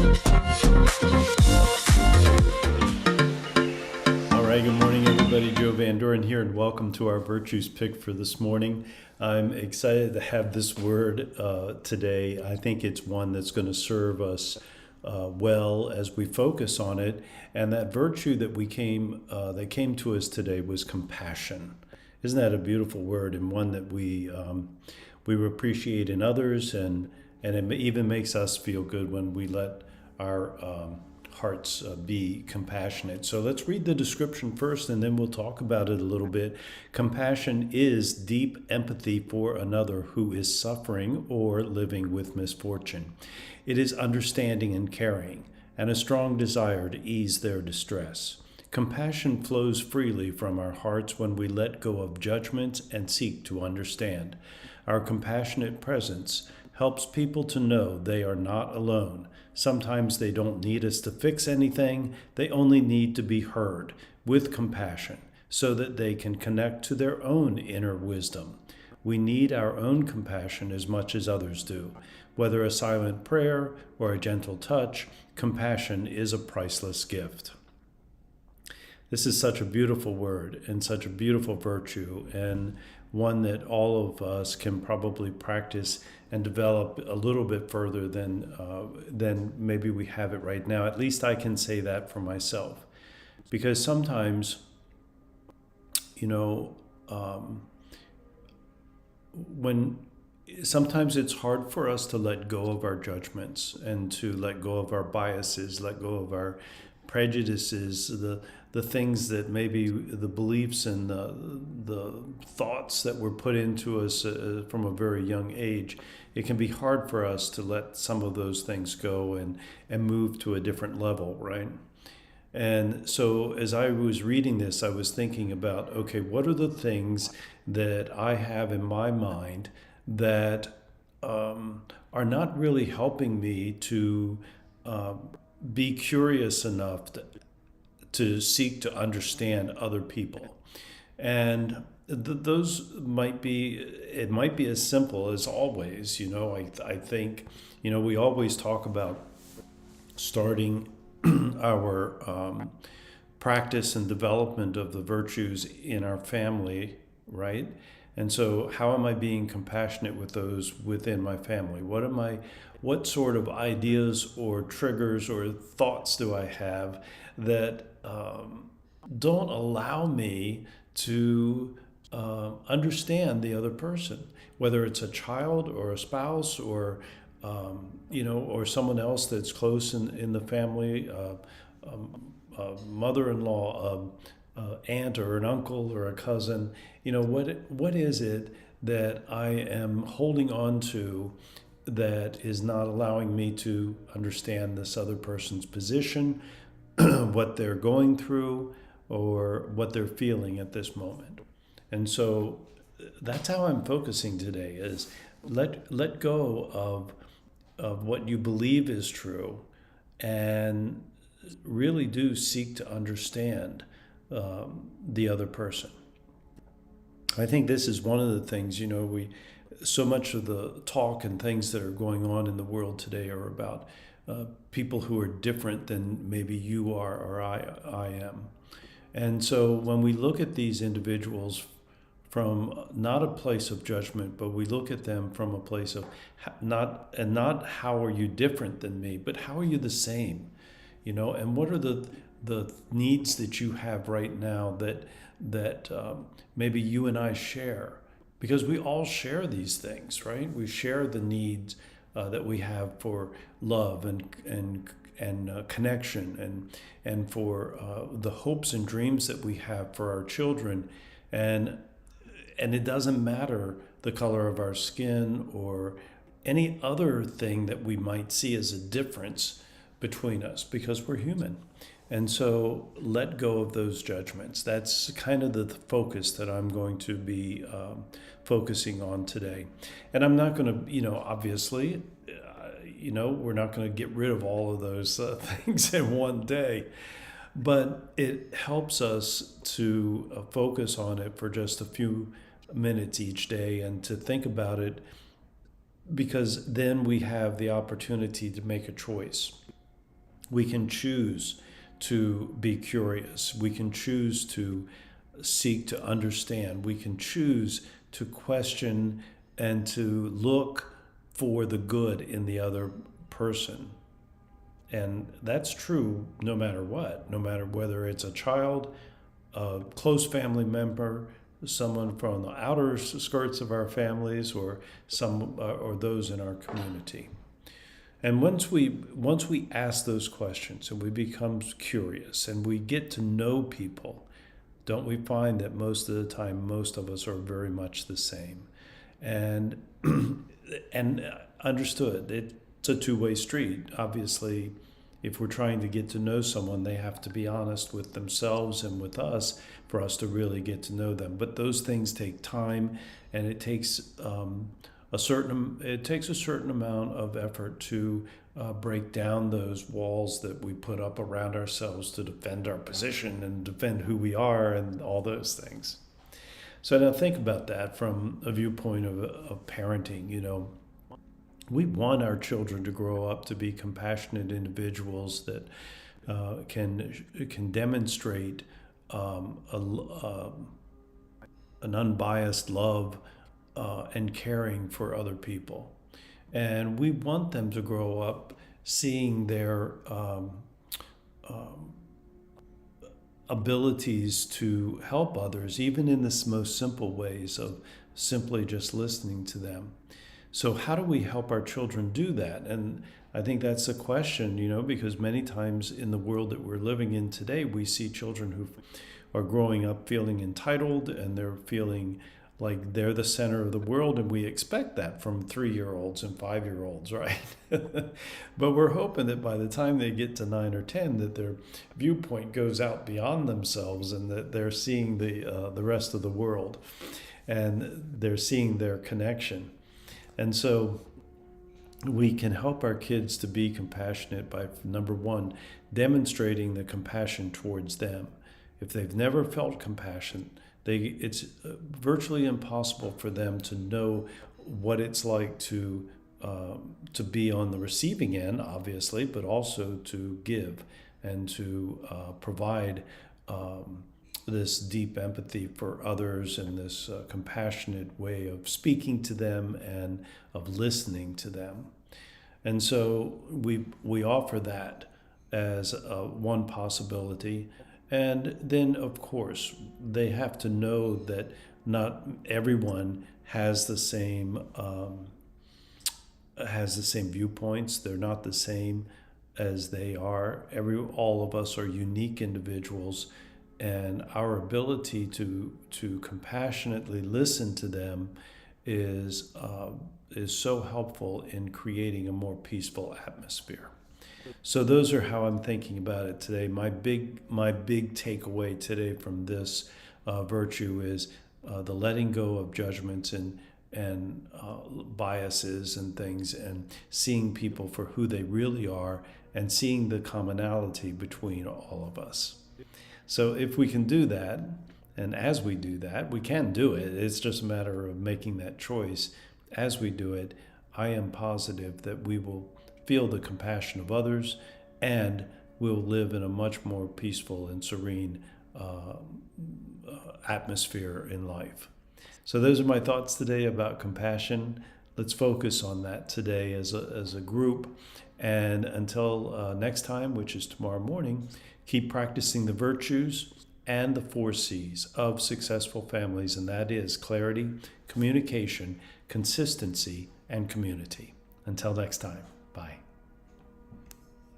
All right, good morning, everybody. Joe Van Doren here, and welcome to our Virtues Pick for this morning. I'm excited to have this word today. I think it's one that's going to serve us well as we focus on it. And that virtue that came to us today was compassion. Isn't that a beautiful word, and one that we appreciate in others, and it even makes us feel good when we let our hearts be compassionate. So let's read the description first, and then we'll talk about it a little bit. Compassion is deep empathy for another who is suffering or living with misfortune. It is understanding and caring, and a strong desire to ease their distress. Compassion flows freely from our hearts when we let go of judgments and seek to understand. Our compassionate presence helps people to know they are not alone. Sometimes they don't need us to fix anything. They only need to be heard with compassion so that they can connect to their own inner wisdom. We need our own compassion as much as others do. Whether a silent prayer or a gentle touch, compassion is a priceless gift. This is such a beautiful word and such a beautiful virtue, and one that all of us can probably practice and develop a little bit further than maybe we have it right now. At least I can say that for myself, because sometimes, sometimes it's hard for us to let go of our judgments and to let go of our biases, let go of our prejudices, the things that maybe the beliefs and the thoughts that were put into us from a very young age. It can be hard for us to let some of those things go and move to a different level, right? And so as I was reading this, I was thinking about, okay, what are the things that I have in my mind that are not really helping me to be curious enough to seek to understand other people. And those might be as simple as always. I think, we always talk about starting our practice and development of the virtues in our family, right? And so how am I being compassionate with those within my family? What sort of ideas or triggers or thoughts do I have that don't allow me to understand the other person, whether it's a child or a spouse or or someone else that's close in the family, mother-in-law, aunt or an uncle or a cousin. What is it that I am holding on to that is not allowing me to understand this other person's position, what they're going through, or what they're feeling at this moment? And so that's how I'm focusing today, is let go of what you believe is true, and really do seek to understand the other person. I think this is one of the things, so much of the talk and things that are going on in the world today are about people who are different than maybe you are or I am. And so when we look at these individuals from not a place of judgment, but we look at them from a place of not how are you different than me, but how are you the same, and what are the needs that you have right now that maybe you and I share, because we all share these things, right? We share the needs that we have for love and connection and for the hopes and dreams that we have for our children, and it doesn't matter the color of our skin or any other thing that we might see as a difference between us, because we're human. And so let go of those judgments. That's kind of the focus that I'm going to be focusing on today. And I'm not going to, obviously, we're not going to get rid of all of those things in one day. But it helps us to focus on it for just a few minutes each day and to think about it, because then we have the opportunity to make a choice. We can choose to be curious. We can choose to seek to understand. We can choose to question and to look for the good in the other person. And that's true no matter what, no matter whether it's a child, a close family member, someone from the outer skirts of our families, or or those in our community. And once we ask those questions and we become curious and we get to know people, don't we find that most of the time most of us are very much the same? And and understood, it's a two-way street. Obviously, if we're trying to get to know someone, they have to be honest with themselves and with us for us to really get to know them. But those things take time, and it takes a certain amount of effort to break down those walls that we put up around ourselves to defend our position and defend who we are and all those things. So now think about that from a viewpoint of parenting. We want our children to grow up to be compassionate individuals that can demonstrate an unbiased love and caring for other people. And we want them to grow up seeing their abilities to help others, even in the most simple ways of simply just listening to them. So how do we help our children do that? And I think that's a question, because many times in the world that we're living in today, we see children who are growing up feeling entitled, and they're feeling like they're the center of the world, and we expect that from 3-year-olds and 5-year-olds, right? But we're hoping that by the time they get to 9 or 10, that their viewpoint goes out beyond themselves, and that they're seeing the rest of the world, and they're seeing their connection. And so we can help our kids to be compassionate by, number one, demonstrating the compassion towards them. If they've never felt compassion, it's virtually impossible for them to know what it's like to be on the receiving end, obviously, but also to give and to provide this deep empathy for others, and this compassionate way of speaking to them and of listening to them. And so we offer that as one possibility. And then, of course, they have to know that not everyone has the same viewpoints. They're not the same as they are. All of us are unique individuals, and our ability to compassionately listen to them is so helpful in creating a more peaceful atmosphere. So those are how I'm thinking about it today. My big takeaway today from this virtue is the letting go of judgments and biases and things, and seeing people for who they really are, and seeing the commonality between all of us. So if we can do that, and as we do that, we can do it. It's just a matter of making that choice. As we do it, I am positive that we will feel the compassion of others, and we'll live in a much more peaceful and serene atmosphere in life. So those are my thoughts today about compassion. Let's focus on that today as a group. And until next time, which is tomorrow morning, keep practicing the virtues and the 4 C's of successful families, and that is clarity, communication, consistency, and community. Until next time, bye.